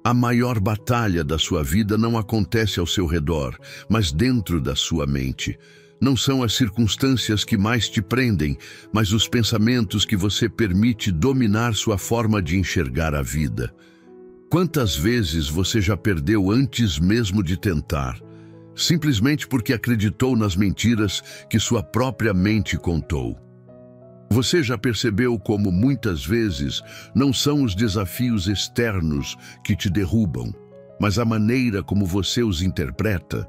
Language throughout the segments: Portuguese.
A maior batalha da sua vida não acontece ao seu redor, mas dentro da sua mente. Não são as circunstâncias que mais te prendem, mas os pensamentos que você permite dominar sua forma de enxergar a vida. Quantas vezes você já perdeu antes mesmo de tentar, simplesmente porque acreditou nas mentiras que sua própria mente contou? Você já percebeu como muitas vezes não são os desafios externos que te derrubam, mas a maneira como você os interpreta?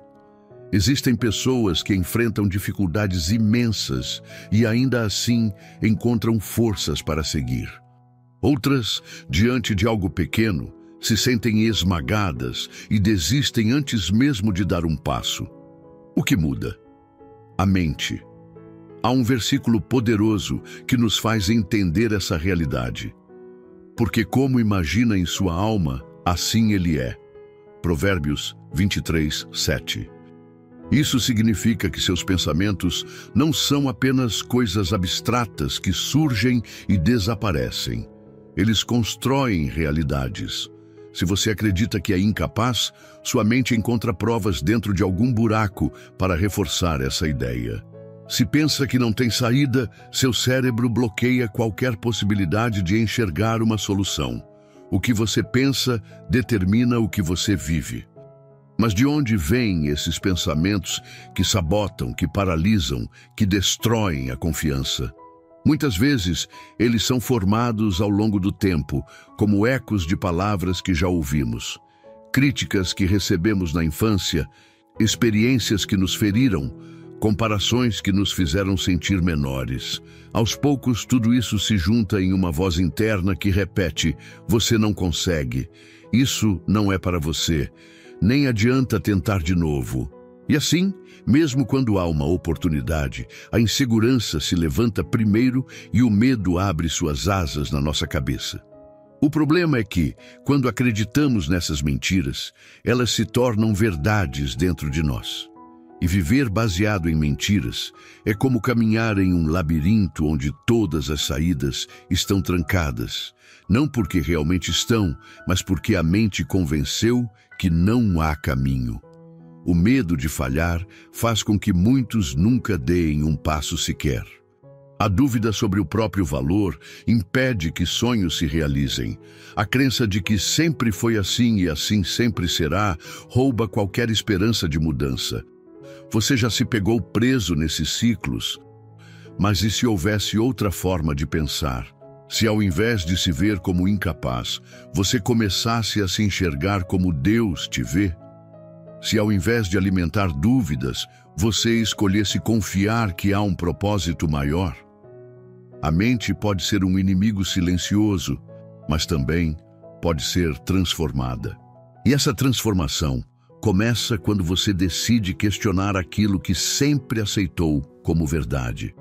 Existem pessoas que enfrentam dificuldades imensas e ainda assim encontram forças para seguir. Outras, diante de algo pequeno, se sentem esmagadas e desistem antes mesmo de dar um passo. O que muda? A mente. Há um versículo poderoso que nos faz entender essa realidade. Porque como imagina em sua alma, assim ele é. Provérbios 23, 7. Isso significa que seus pensamentos não são apenas coisas abstratas que surgem e desaparecem. Eles constroem realidades. Se você acredita que é incapaz, sua mente encontra provas dentro de algum buraco para reforçar essa ideia. Se pensa que não tem saída, seu cérebro bloqueia qualquer possibilidade de enxergar uma solução. O que você pensa determina o que você vive. Mas de onde vêm esses pensamentos que sabotam, que paralisam, que destroem a confiança? Muitas vezes, eles são formados ao longo do tempo, como ecos de palavras que já ouvimos, críticas que recebemos na infância, experiências que nos feriram, comparações que nos fizeram sentir menores. Aos poucos, tudo isso se junta em uma voz interna que repete: você não consegue, isso não é para você, nem adianta tentar de novo. E assim, mesmo quando há uma oportunidade, a insegurança se levanta primeiro e o medo abre suas asas na nossa cabeça. O problema é que, quando acreditamos nessas mentiras, elas se tornam verdades dentro de nós. E viver baseado em mentiras é como caminhar em um labirinto onde todas as saídas estão trancadas, não porque realmente estão, mas porque a mente convenceu que não há caminho. O medo de falhar faz com que muitos nunca deem um passo sequer. A dúvida sobre o próprio valor impede que sonhos se realizem. A crença de que sempre foi assim e assim sempre será rouba qualquer esperança de mudança. Você já se pegou preso nesses ciclos? Mas e se houvesse outra forma de pensar? Se ao invés de se ver como incapaz, você começasse a se enxergar como Deus te vê? Se ao invés de alimentar dúvidas, você escolhesse confiar que há um propósito maior? A mente pode ser um inimigo silencioso, mas também pode ser transformada. E essa transformação começa quando você decide questionar aquilo que sempre aceitou como verdade.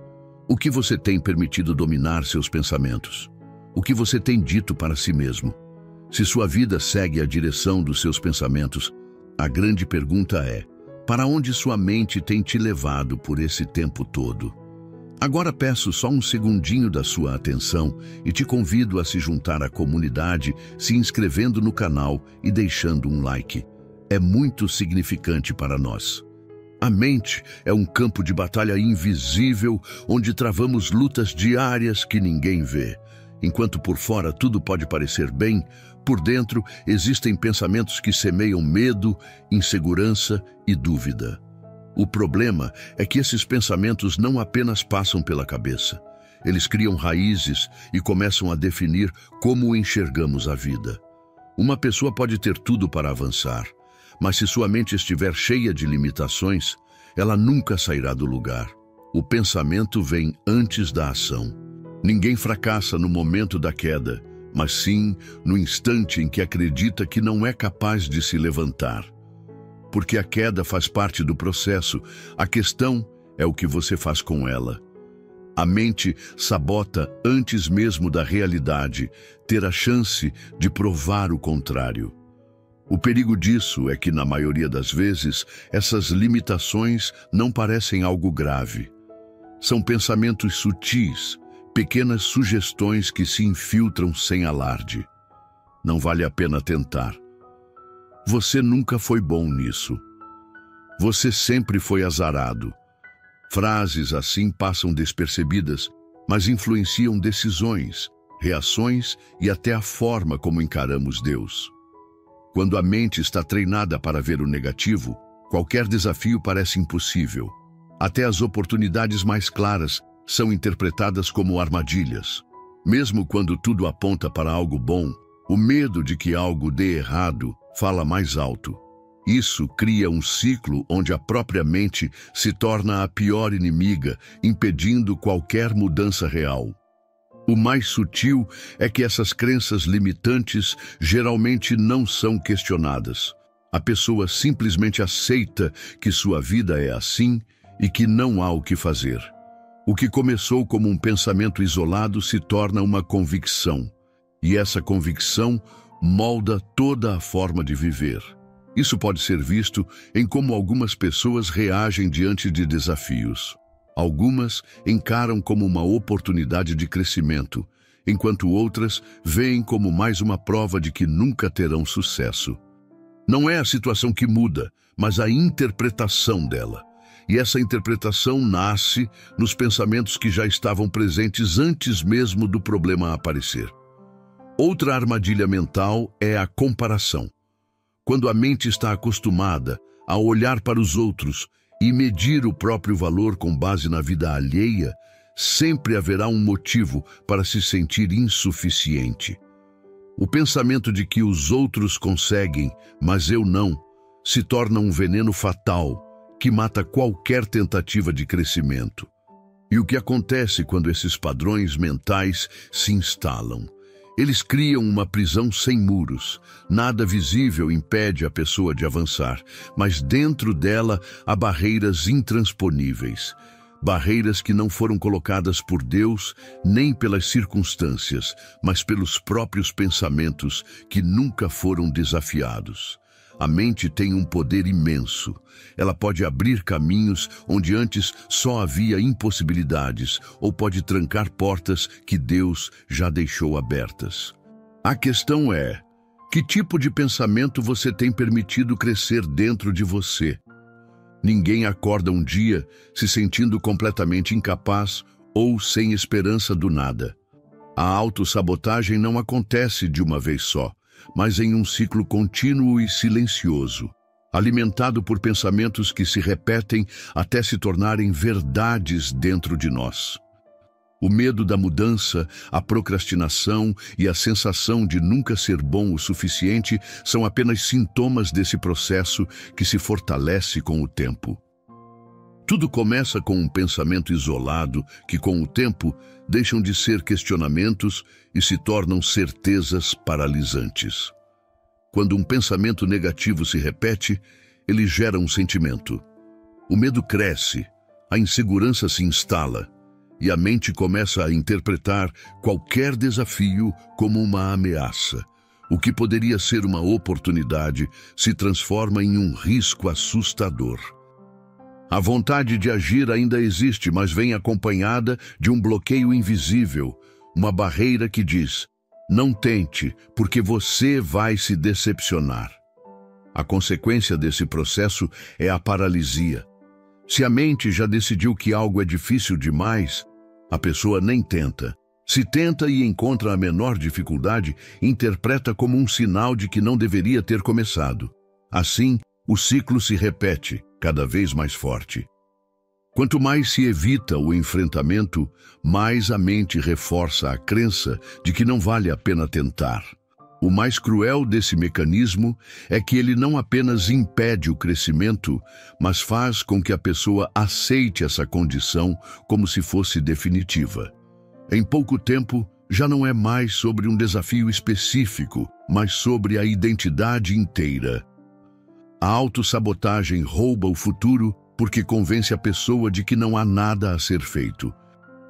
O que você tem permitido dominar seus pensamentos? O que você tem dito para si mesmo? Se sua vida segue a direção dos seus pensamentos, a grande pergunta é: para onde sua mente tem te levado por esse tempo todo? Agora peço só um segundinho da sua atenção e te convido a se juntar à comunidade, se inscrevendo no canal e deixando um like. É muito significante para nós. A mente é um campo de batalha invisível onde travamos lutas diárias que ninguém vê. Enquanto por fora tudo pode parecer bem, por dentro existem pensamentos que semeiam medo, insegurança e dúvida. O problema é que esses pensamentos não apenas passam pela cabeça. Eles criam raízes e começam a definir como enxergamos a vida. Uma pessoa pode ter tudo para avançar, mas se sua mente estiver cheia de limitações, ela nunca sairá do lugar. O pensamento vem antes da ação. Ninguém fracassa no momento da queda, mas sim no instante em que acredita que não é capaz de se levantar. Porque a queda faz parte do processo, a questão é o que você faz com ela. A mente sabota antes mesmo da realidade ter a chance de provar o contrário. O perigo disso é que, na maioria das vezes, essas limitações não parecem algo grave. São pensamentos sutis, pequenas sugestões que se infiltram sem alarde. Não vale a pena tentar. Você nunca foi bom nisso. Você sempre foi azarado. Frases assim passam despercebidas, mas influenciam decisões, reações e até a forma como encaramos Deus. Quando a mente está treinada para ver o negativo, qualquer desafio parece impossível. Até as oportunidades mais claras são interpretadas como armadilhas. Mesmo quando tudo aponta para algo bom, o medo de que algo dê errado fala mais alto. Isso cria um ciclo onde a própria mente se torna a pior inimiga, impedindo qualquer mudança real. O mais sutil é que essas crenças limitantes geralmente não são questionadas. A pessoa simplesmente aceita que sua vida é assim e que não há o que fazer. O que começou como um pensamento isolado se torna uma convicção, e essa convicção molda toda a forma de viver. Isso pode ser visto em como algumas pessoas reagem diante de desafios. Algumas encaram como uma oportunidade de crescimento, enquanto outras veem como mais uma prova de que nunca terão sucesso. Não é a situação que muda, mas a interpretação dela. E essa interpretação nasce nos pensamentos que já estavam presentes antes mesmo do problema aparecer. Outra armadilha mental é a comparação. Quando a mente está acostumada a olhar para os outros e medir o próprio valor com base na vida alheia, sempre haverá um motivo para se sentir insuficiente. O pensamento de que os outros conseguem, mas eu não, se torna um veneno fatal que mata qualquer tentativa de crescimento. E o que acontece quando esses padrões mentais se instalam? Eles criam uma prisão sem muros. Nada visível impede a pessoa de avançar, mas dentro dela há barreiras intransponíveis. Barreiras que não foram colocadas por Deus nem pelas circunstâncias, mas pelos próprios pensamentos que nunca foram desafiados. A mente tem um poder imenso. Ela pode abrir caminhos onde antes só havia impossibilidades, ou pode trancar portas que Deus já deixou abertas. A questão é: que tipo de pensamento você tem permitido crescer dentro de você? Ninguém acorda um dia se sentindo completamente incapaz ou sem esperança do nada. A autossabotagem não acontece de uma vez só, mas em um ciclo contínuo e silencioso, alimentado por pensamentos que se repetem até se tornarem verdades dentro de nós. O medo da mudança, a procrastinação e a sensação de nunca ser bom o suficiente são apenas sintomas desse processo que se fortalece com o tempo. Tudo começa com um pensamento isolado que, com o tempo, deixam de ser questionamentos e se tornam certezas paralisantes. Quando um pensamento negativo se repete, ele gera um sentimento. O medo cresce, a insegurança se instala, e a mente começa a interpretar qualquer desafio como uma ameaça. O que poderia ser uma oportunidade se transforma em um risco assustador. A vontade de agir ainda existe, mas vem acompanhada de um bloqueio invisível, uma barreira que diz: não tente, porque você vai se decepcionar. A consequência desse processo é a paralisia. Se a mente já decidiu que algo é difícil demais, a pessoa nem tenta. Se tenta e encontra a menor dificuldade, interpreta como um sinal de que não deveria ter começado. Assim, o ciclo se repete, cada vez mais forte. Quanto mais se evita o enfrentamento, mais a mente reforça a crença de que não vale a pena tentar. O mais cruel desse mecanismo é que ele não apenas impede o crescimento, mas faz com que a pessoa aceite essa condição como se fosse definitiva. Em pouco tempo, já não é mais sobre um desafio específico, mas sobre a identidade inteira. A autossabotagem rouba o futuro porque convence a pessoa de que não há nada a ser feito.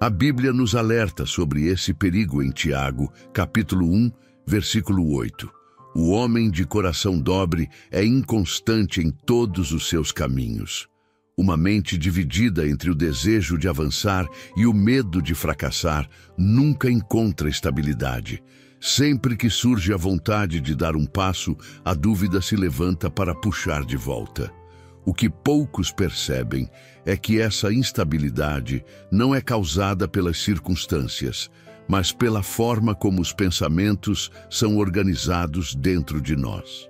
A Bíblia nos alerta sobre esse perigo em Tiago, capítulo 1, versículo 8. O homem de coração dobre é inconstante em todos os seus caminhos. Uma mente dividida entre o desejo de avançar e o medo de fracassar nunca encontra estabilidade. Sempre que surge a vontade de dar um passo, a dúvida se levanta para puxar de volta. O que poucos percebem é que essa instabilidade não é causada pelas circunstâncias, mas pela forma como os pensamentos são organizados dentro de nós.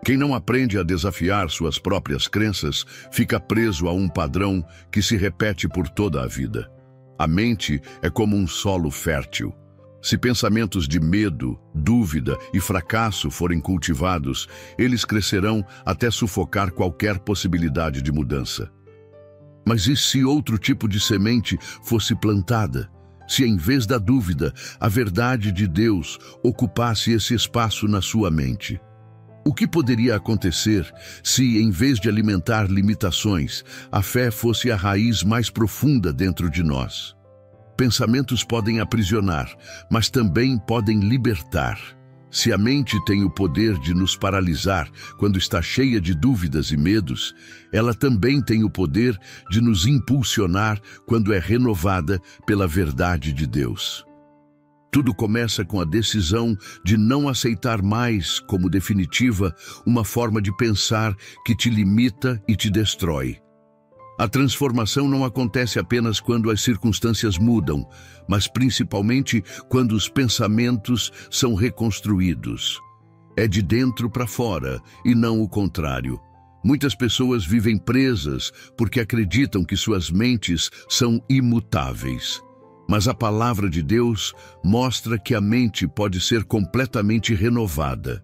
Quem não aprende a desafiar suas próprias crenças fica preso a um padrão que se repete por toda a vida. A mente é como um solo fértil. Se pensamentos de medo, dúvida e fracasso forem cultivados, eles crescerão até sufocar qualquer possibilidade de mudança. Mas e se outro tipo de semente fosse plantada? Se em vez da dúvida, a verdade de Deus ocupasse esse espaço na sua mente? O que poderia acontecer se, em vez de alimentar limitações, a fé fosse a raiz mais profunda dentro de nós? Pensamentos podem aprisionar, mas também podem libertar. Se a mente tem o poder de nos paralisar quando está cheia de dúvidas e medos, ela também tem o poder de nos impulsionar quando é renovada pela verdade de Deus. Tudo começa com a decisão de não aceitar mais como definitiva uma forma de pensar que te limita e te destrói. A transformação não acontece apenas quando as circunstâncias mudam, mas principalmente quando os pensamentos são reconstruídos. É de dentro para fora e não o contrário. Muitas pessoas vivem presas porque acreditam que suas mentes são imutáveis. Mas a palavra de Deus mostra que a mente pode ser completamente renovada.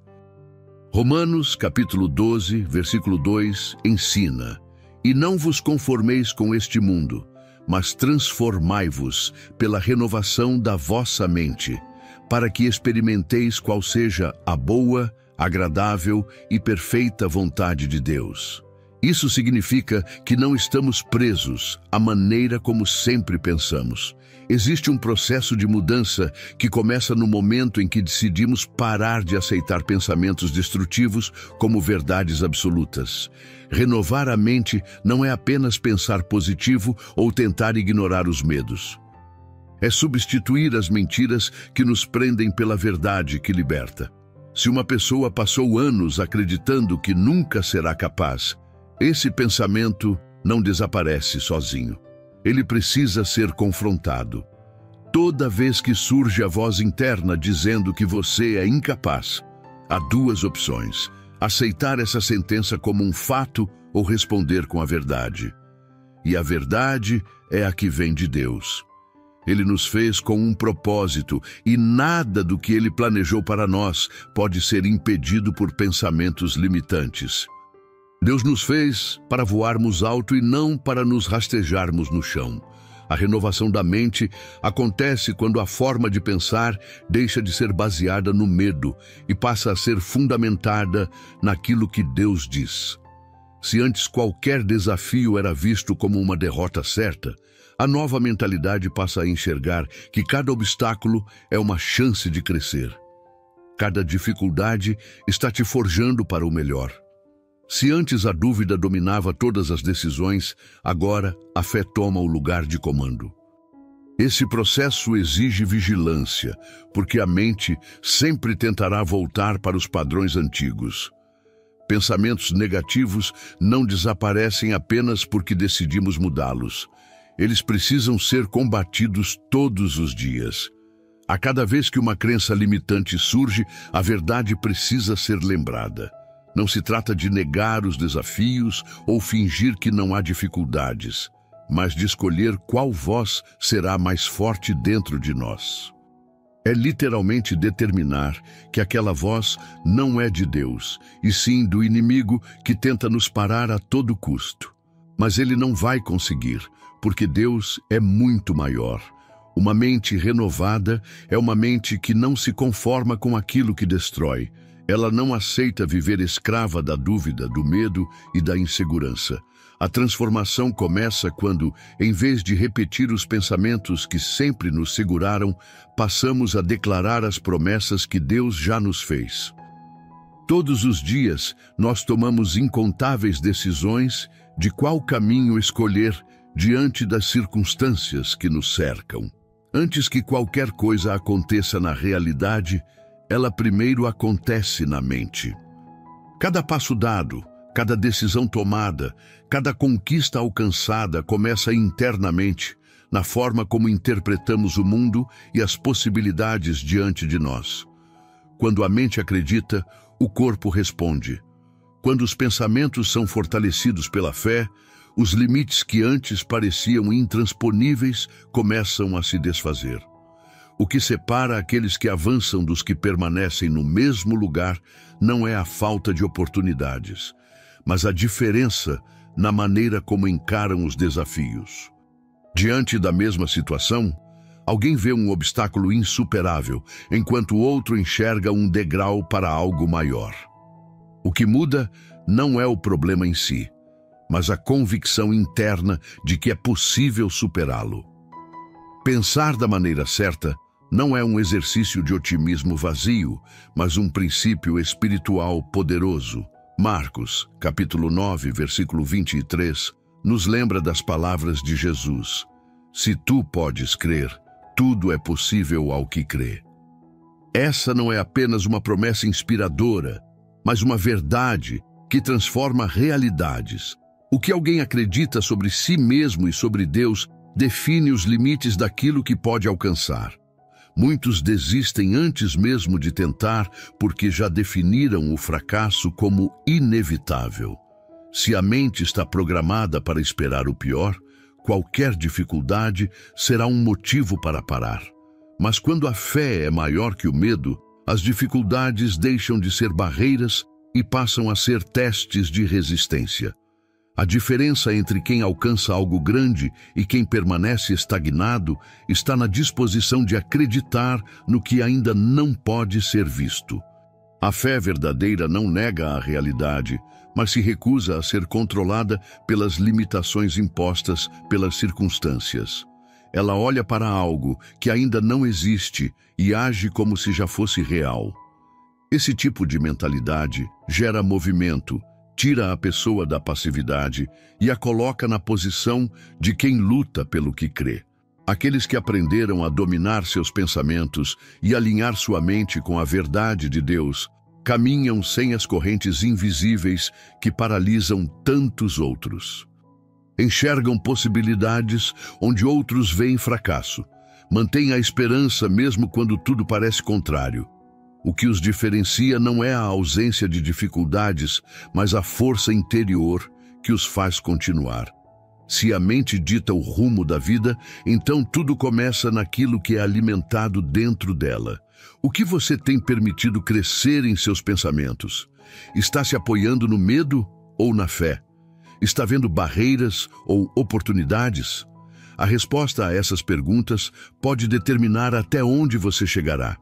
Romanos, capítulo 12, versículo 2, ensina: "E não vos conformeis com este mundo, mas transformai-vos pela renovação da vossa mente, para que experimenteis qual seja a boa, agradável e perfeita vontade de Deus." Isso significa que não estamos presos à maneira como sempre pensamos. Existe um processo de mudança que começa no momento em que decidimos parar de aceitar pensamentos destrutivos como verdades absolutas. Renovar a mente não é apenas pensar positivo ou tentar ignorar os medos. É substituir as mentiras que nos prendem pela verdade que liberta. Se uma pessoa passou anos acreditando que nunca será capaz, esse pensamento não desaparece sozinho. Ele precisa ser confrontado. Toda vez que surge a voz interna dizendo que você é incapaz, há duas opções: aceitar essa sentença como um fato ou responder com a verdade. E a verdade é a que vem de Deus. Ele nos fez com um propósito e nada do que Ele planejou para nós pode ser impedido por pensamentos limitantes. Deus nos fez para voarmos alto e não para nos rastejarmos no chão. A renovação da mente acontece quando a forma de pensar deixa de ser baseada no medo e passa a ser fundamentada naquilo que Deus diz. Se antes qualquer desafio era visto como uma derrota certa, a nova mentalidade passa a enxergar que cada obstáculo é uma chance de crescer. Cada dificuldade está te forjando para o melhor. Se antes a dúvida dominava todas as decisões, agora a fé toma o lugar de comando. Esse processo exige vigilância, porque a mente sempre tentará voltar para os padrões antigos. Pensamentos negativos não desaparecem apenas porque decidimos mudá-los. Eles precisam ser combatidos todos os dias. A cada vez que uma crença limitante surge, a verdade precisa ser lembrada. Não se trata de negar os desafios ou fingir que não há dificuldades, mas de escolher qual voz será mais forte dentro de nós. É literalmente determinar que aquela voz não é de Deus, e sim do inimigo que tenta nos parar a todo custo. Mas ele não vai conseguir, porque Deus é muito maior. Uma mente renovada é uma mente que não se conforma com aquilo que destrói. Ela não aceita viver escrava da dúvida, do medo e da insegurança. A transformação começa quando, em vez de repetir os pensamentos que sempre nos seguraram, passamos a declarar as promessas que Deus já nos fez. Todos os dias, nós tomamos incontáveis decisões de qual caminho escolher diante das circunstâncias que nos cercam. Antes que qualquer coisa aconteça na realidade, ela primeiro acontece na mente. Cada passo dado, cada decisão tomada, cada conquista alcançada começa internamente, na forma como interpretamos o mundo e as possibilidades diante de nós. Quando a mente acredita, o corpo responde. Quando os pensamentos são fortalecidos pela fé, os limites que antes pareciam intransponíveis começam a se desfazer. O que separa aqueles que avançam dos que permanecem no mesmo lugar não é a falta de oportunidades, mas a diferença na maneira como encaram os desafios. Diante da mesma situação, alguém vê um obstáculo insuperável, enquanto o outro enxerga um degrau para algo maior. O que muda não é o problema em si, mas a convicção interna de que é possível superá-lo. Pensar da maneira certa não é um exercício de otimismo vazio, mas um princípio espiritual poderoso. Marcos, capítulo 9, versículo 23, nos lembra das palavras de Jesus: "Se tu podes crer, tudo é possível ao que crê." Essa não é apenas uma promessa inspiradora, mas uma verdade que transforma realidades. O que alguém acredita sobre si mesmo e sobre Deus define os limites daquilo que pode alcançar. Muitos desistem antes mesmo de tentar porque já definiram o fracasso como inevitável. Se a mente está programada para esperar o pior, qualquer dificuldade será um motivo para parar. Mas quando a fé é maior que o medo, as dificuldades deixam de ser barreiras e passam a ser testes de resistência. A diferença entre quem alcança algo grande e quem permanece estagnado está na disposição de acreditar no que ainda não pode ser visto. A fé verdadeira não nega a realidade, mas se recusa a ser controlada pelas limitações impostas pelas circunstâncias. Ela olha para algo que ainda não existe e age como se já fosse real. Esse tipo de mentalidade gera movimento, tira a pessoa da passividade e a coloca na posição de quem luta pelo que crê. Aqueles que aprenderam a dominar seus pensamentos e alinhar sua mente com a verdade de Deus, caminham sem as correntes invisíveis que paralisam tantos outros. Enxergam possibilidades onde outros veem fracasso. Mantêm a esperança mesmo quando tudo parece contrário. O que os diferencia não é a ausência de dificuldades, mas a força interior que os faz continuar. Se a mente dita o rumo da vida, então tudo começa naquilo que é alimentado dentro dela. O que você tem permitido crescer em seus pensamentos? Está se apoiando no medo ou na fé? Está vendo barreiras ou oportunidades? A resposta a essas perguntas pode determinar até onde você chegará.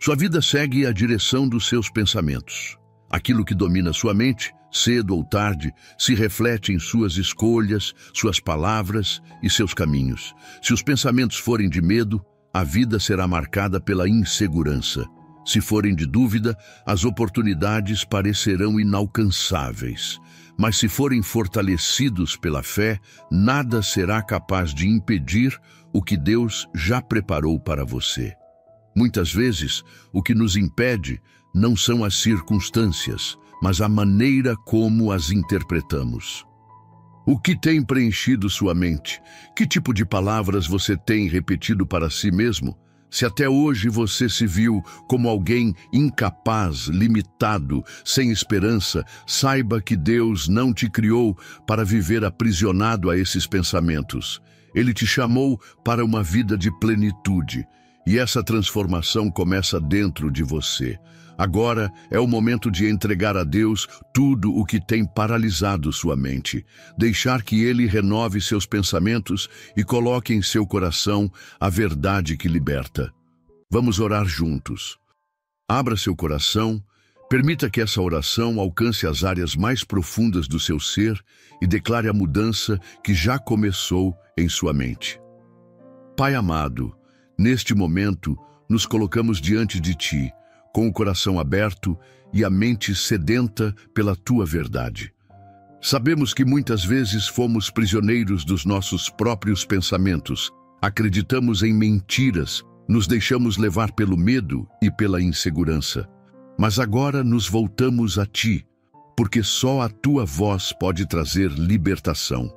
Sua vida segue a direção dos seus pensamentos. Aquilo que domina sua mente, cedo ou tarde, se reflete em suas escolhas, suas palavras e seus caminhos. Se os pensamentos forem de medo, a vida será marcada pela insegurança. Se forem de dúvida, as oportunidades parecerão inalcançáveis. Mas se forem fortalecidos pela fé, nada será capaz de impedir o que Deus já preparou para você. Muitas vezes, o que nos impede não são as circunstâncias, mas a maneira como as interpretamos. O que tem preenchido sua mente? Que tipo de palavras você tem repetido para si mesmo? Se até hoje você se viu como alguém incapaz, limitado, sem esperança, saiba que Deus não te criou para viver aprisionado a esses pensamentos. Ele te chamou para uma vida de plenitude. E essa transformação começa dentro de você. Agora é o momento de entregar a Deus tudo o que tem paralisado sua mente. Deixar que Ele renove seus pensamentos e coloque em seu coração a verdade que liberta. Vamos orar juntos. Abra seu coração, permita que essa oração alcance as áreas mais profundas do seu ser e declare a mudança que já começou em sua mente. Pai amado, neste momento, nos colocamos diante de Ti, com o coração aberto e a mente sedenta pela Tua verdade. Sabemos que muitas vezes fomos prisioneiros dos nossos próprios pensamentos, acreditamos em mentiras Nos deixamos levar pelo medo e pela insegurança. Mas agora nos voltamos a Ti, porque só a Tua voz pode trazer libertação.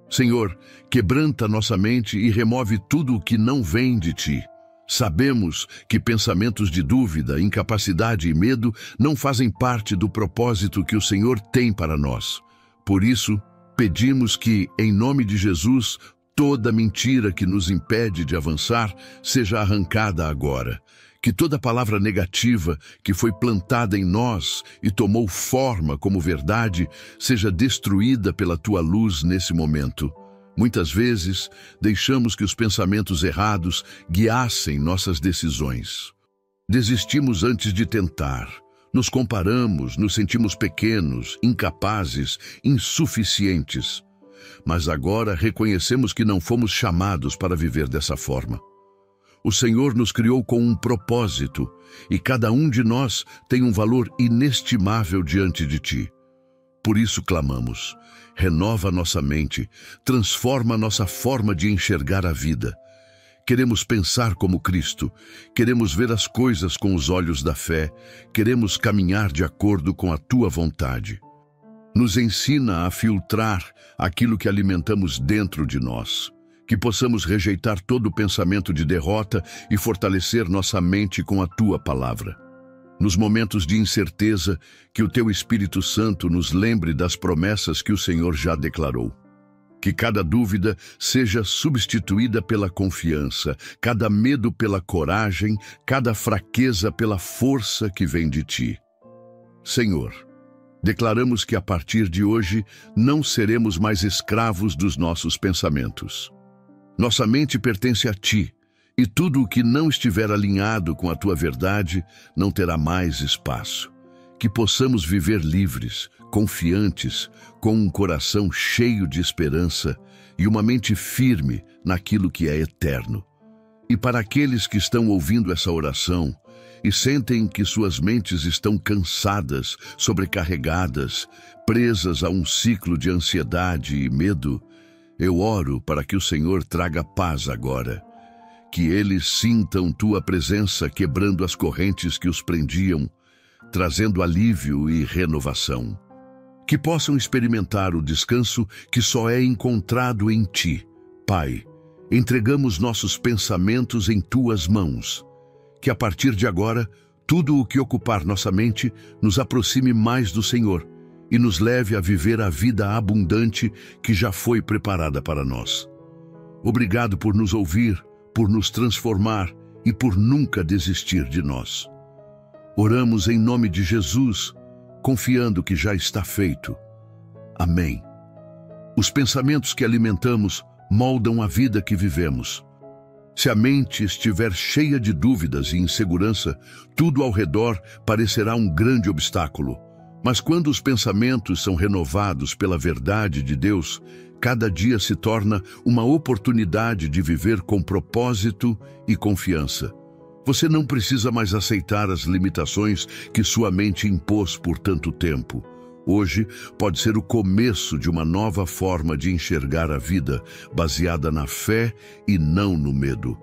Senhor, quebranta nossa mente e remove tudo o que não vem de Ti. Sabemos que pensamentos de dúvida, incapacidade e medo não fazem parte do propósito que o Senhor tem para nós. Por isso, pedimos que, em nome de Jesus, toda mentira que nos impede de avançar seja arrancada agora. Que toda palavra negativa que foi plantada em nós e tomou forma como verdade seja destruída pela Tua luz nesse momento. Muitas vezes, deixamos que os pensamentos errados guiassem nossas decisões. Desistimos antes de tentar. Nos comparamos, nos sentimos pequenos, incapazes, insuficientes. Mas agora reconhecemos que não fomos chamados para viver dessa forma. O Senhor nos criou com um propósito, e cada um de nós tem um valor inestimável diante de Ti. Por isso clamamos, renova nossa mente, transforma nossa forma de enxergar a vida. Queremos pensar como Cristo, queremos ver as coisas com os olhos da fé, queremos caminhar de acordo com a Tua vontade. Nos ensina a filtrar aquilo que alimentamos dentro de nós. Que possamos rejeitar todo pensamento de derrota e fortalecer nossa mente com a Tua palavra. Nos momentos de incerteza, que o Teu Espírito Santo nos lembre das promessas que o Senhor já declarou. Que cada dúvida seja substituída pela confiança, cada medo pela coragem, cada fraqueza pela força que vem de Ti. Senhor, declaramos que a partir de hoje não seremos mais escravos dos nossos pensamentos. Nossa mente pertence a Ti, e tudo o que não estiver alinhado com a Tua verdade não terá mais espaço. Que possamos viver livres, confiantes, com um coração cheio de esperança e uma mente firme naquilo que é eterno. E para aqueles que estão ouvindo essa oração e sentem que suas mentes estão cansadas, sobrecarregadas, presas a um ciclo de ansiedade e medo, eu oro para que o Senhor traga paz agora, que eles sintam Tua presença quebrando as correntes que os prendiam, trazendo alívio e renovação. Que possam experimentar o descanso que só é encontrado em Ti. Pai, entregamos nossos pensamentos em Tuas mãos. Que a partir de agora, tudo o que ocupar nossa mente nos aproxime mais do Senhor e nos leve a viver a vida abundante que já foi preparada para nós. Obrigado por nos ouvir, por nos transformar e por nunca desistir de nós. Oramos em nome de Jesus, confiando que já está feito. Amém. Os pensamentos que alimentamos moldam a vida que vivemos. Se a mente estiver cheia de dúvidas e insegurança, tudo ao redor parecerá um grande obstáculo. Mas quando os pensamentos são renovados pela verdade de Deus, cada dia se torna uma oportunidade de viver com propósito e confiança. Você não precisa mais aceitar as limitações que sua mente impôs por tanto tempo. Hoje pode ser o começo de uma nova forma de enxergar a vida, baseada na fé e não no medo.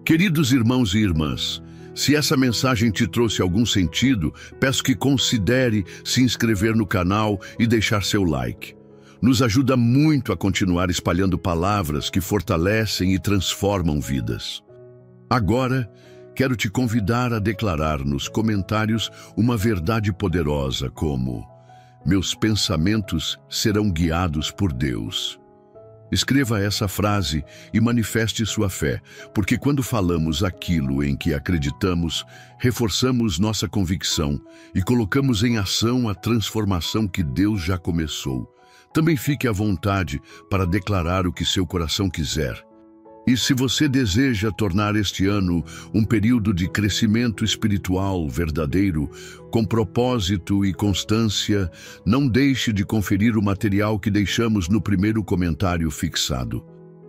Queridos irmãos e irmãs, se essa mensagem te trouxe algum sentido, peço que considere se inscrever no canal e deixar seu like. Nos ajuda muito a continuar espalhando palavras que fortalecem e transformam vidas. Agora, quero te convidar a declarar nos comentários uma verdade poderosa como: meus pensamentos serão guiados por Deus. Escreva essa frase e manifeste sua fé, porque quando falamos aquilo em que acreditamos, reforçamos nossa convicção e colocamos em ação a transformação que Deus já começou. Também fique à vontade para declarar o que seu coração quiser. E se você deseja tornar este ano um período de crescimento espiritual verdadeiro, com propósito e constância, não deixe de conferir o material que deixamos no primeiro comentário fixado.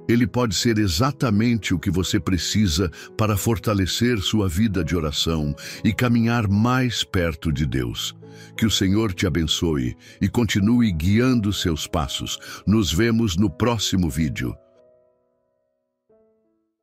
Ele pode ser exatamente o que você precisa para fortalecer sua vida de oração e caminhar mais perto de Deus. Que o Senhor te abençoe e continue guiando seus passos. Nos vemos no próximo vídeo.